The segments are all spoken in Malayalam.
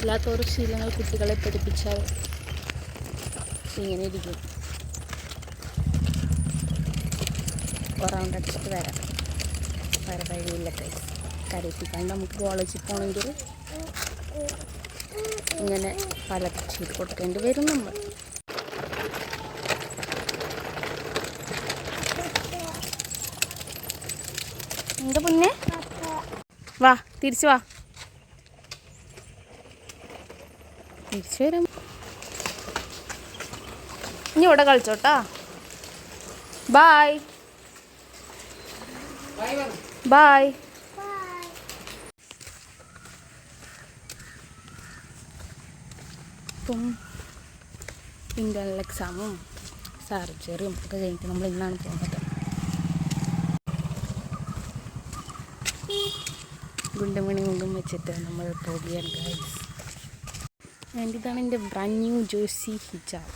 ഇല്ലാത്തൊരു ശീലങ്ങൾ കുട്ടികളെ പഠിപ്പിച്ചാൽ ഇങ്ങനെ ഇരിക്കും. റൗണ്ട് അടിച്ചിട്ട് വരാം. വേറെ വഴിയില്ല ഗൈസ്. കരയിപ്പിക്കാണ്ട് നമുക്ക് കോളേജിൽ പോകണമെങ്കിൽ ഇങ്ങനെ പലതും ചെയ്ത് കൊടുക്കേണ്ടി വരും നമ്മൾ. എന്താ പിന്നെ വാ, തിരിച്ചു വാ, തിരിച്ചു വരാം. ഇനി ഇവിടെ കളിച്ചോട്ടാ. Bye bye. ഇപ്പം ഇൻ്റർണൽ എക്സാമും സർജറിയും ഒക്കെ കഴിഞ്ഞിട്ട് നമ്മൾ ഇന്നാണ് പോകുന്നത്. ഗുണ്ടും വെച്ചിട്ട് നമ്മൾ പോവുകയാണ് ഗൈസ്. ആൻഡ് ഇതാണ് എൻ്റെ ബ്രാൻഡ് ന്യൂ ജേഴ്സി ഹിജാബ്.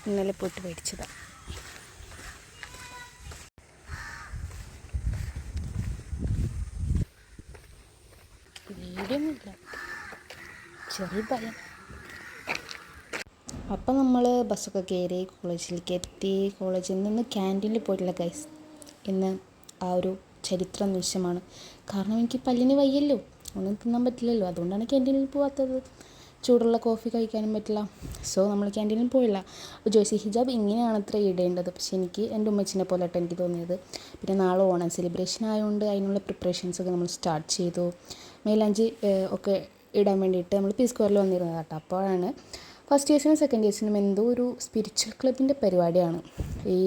ഇന്നലെ പോയിട്ട് മേടിച്ചതാണ്. വീഡിയോന്നുമില്ല, ചെറിയ ഭയം. അപ്പം നമ്മൾ ബസ്സൊക്കെ കയറി കോളേജിലേക്ക് എത്തി. കോളേജിൽ നിന്ന് ക്യാൻറ്റീനിൽ പോയിട്ടില്ല ഗൈസ്. ഇന്ന് ആ ഒരു ചരിത്ര നിമിഷമാണ്. കാരണം എനിക്ക് പല്ലിന് വയ്യല്ലോ, ഒന്നും തിന്നാൻ പറ്റില്ലല്ലോ. അതുകൊണ്ടാണ് ക്യാൻറ്റീനിൽ പോകാത്തത്. ചൂടുള്ള കോഫി കഴിക്കാനും പറ്റില്ല. സോ നമ്മൾ ക്യാൻറ്റീനിൽ പോയില്ല. അപ്പോൾ ജേഴ്സി ഹിജാബ് ഇങ്ങനെയാണ് അത്ര ഇടേണ്ടത്. പക്ഷേ എനിക്ക് എൻ്റെ ഉമ്മച്ചിനെ പോലെയായിട്ട് എനിക്ക് തോന്നിയത്. പിന്നെ നാളെ ഓണം സെലിബ്രേഷൻ ആയതുകൊണ്ട് അതിനുള്ള പ്രിപ്പറേഷൻസൊക്കെ നമ്മൾ സ്റ്റാർട്ട് ചെയ്തു. മൈലാഞ്ചി ഒക്കെ ഇടാൻ വേണ്ടിയിട്ട് നമ്മൾ പി സ്ക്വയറിൽ വന്നിരുന്നത് കേട്ടോ. അപ്പോഴാണ് ഫസ്റ്റ് ഇയേഴ്സിനും സെക്കൻഡ് ഇയേഴ്സിനും എന്തോ ഒരു സ്പിരിച്വൽ ക്ലബിൻ്റെ പരിപാടിയാണ്. ഈ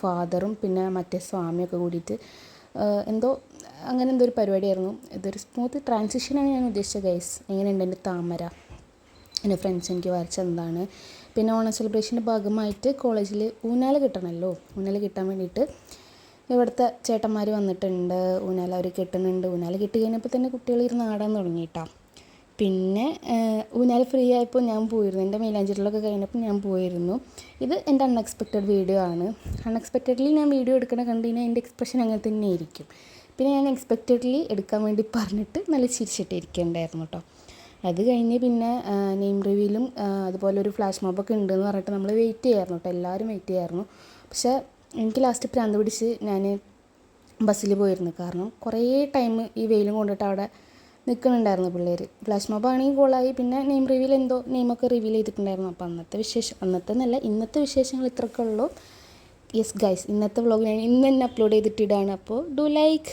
ഫാദറും പിന്നെ മറ്റേ സ്വാമിയൊക്കെ കൂടിയിട്ട് എന്തോ അങ്ങനെ എന്തോ ഒരു പരിപാടിയായിരുന്നു. ഇതൊരു സ്മൂത്ത് ട്രാൻസിഷനാണ് ഞാൻ ഉദ്ദേശിച്ചത് ഗൈസ്. എങ്ങനെയുണ്ട് എൻ്റെ താമര? എൻ്റെ ഫ്രണ്ട്സ് എനിക്ക് വരച്ചെന്താണ്. പിന്നെ ഓണം സെലിബ്രേഷൻ്റെ ഭാഗമായിട്ട് കോളേജിൽ ഊഞ്ഞാൽ കിട്ടണമല്ലോ. ഊഞ്ഞാൽ കിട്ടാൻ വേണ്ടിയിട്ട് ഇവിടുത്തെ ചേട്ടന്മാർ വന്നിട്ടുണ്ട്. ഊഞ്ഞാൽ അവർ കെട്ടുന്നുണ്ട്. ഊഞ്ഞാൽ കെട്ടി കഴിഞ്ഞപ്പോൾ തന്നെ കുട്ടികൾ ഇരുന്ന് ആടാൻ തുടങ്ങിയിട്ടാണ്. പിന്നെ ഊഞ്ഞാൽ ഫ്രീ ആയപ്പോൾ ഞാൻ പോയിരുന്നു. എൻ്റെ മൈലാഞ്ചിരിലൊക്കെ കഴിഞ്ഞപ്പോൾ ഞാൻ പോയിരുന്നു. ഇത് എൻ്റെ അൺഎക്സ്പെക്റ്റഡ് വീഡിയോ ആണ്. അൺഎക്സ്പെക്റ്റഡ്ലി ഞാൻ വീഡിയോ എടുക്കണ കണ്ടു കഴിഞ്ഞാൽ എൻ്റെ എക്സ്പ്രഷൻ അങ്ങനെ തന്നെ ആയിരിക്കും. പിന്നെ ഞാൻ എക്സ്പെക്റ്റഡ്ലി എടുക്കാൻ വേണ്ടി പറഞ്ഞിട്ട് നല്ല ചിരിച്ചിട്ട് ഇരിക്കുന്നുണ്ടായിരുന്നു കേട്ടോ. അത് കഴിഞ്ഞ് പിന്നെ നെയിം റിവ്യൂലും അതുപോലെ ഒരു ഫ്ലാഷ് മോബൊക്കെ ഉണ്ടെന്ന് പറഞ്ഞിട്ട് നമ്മൾ വെയിറ്റ് ചെയ്യായിരുന്നു കേട്ടോ. എല്ലാവരും വെയിറ്റ് ചെയ്യായിരുന്നു. പക്ഷേ എനിക്ക് ലാസ്റ്റ് പ്രാന്ത് പിടിച്ച് ഞാൻ ബസ്സിൽ പോയിരുന്നു. കാരണം കുറേ ടൈം ഈ വെയിലും കൊണ്ടിട്ട് അവിടെ നിൽക്കുന്നുണ്ടായിരുന്നു പിള്ളേർ. ഫ്ലാഷ് മോബ് ആണെങ്കിൽ കോളായി. പിന്നെ നെയിം റിവ്യൂൽ എന്തോ നെയിമൊക്കെ റിവീൽ ചെയ്തിട്ടുണ്ടായിരുന്നു. അപ്പോൾ ഇന്നത്തെ വിശേഷങ്ങൾ ഇത്രയൊക്കെ ഉള്ളൂ. യെസ് ഗൈസ്, ഇന്നത്തെ വ്ളോഗ് ഞാൻ ഇന്ന് തന്നെ അപ്ലോഡ് ചെയ്തിട്ടിടാണ്. അപ്പോൾ ഡു ലൈക്ക്.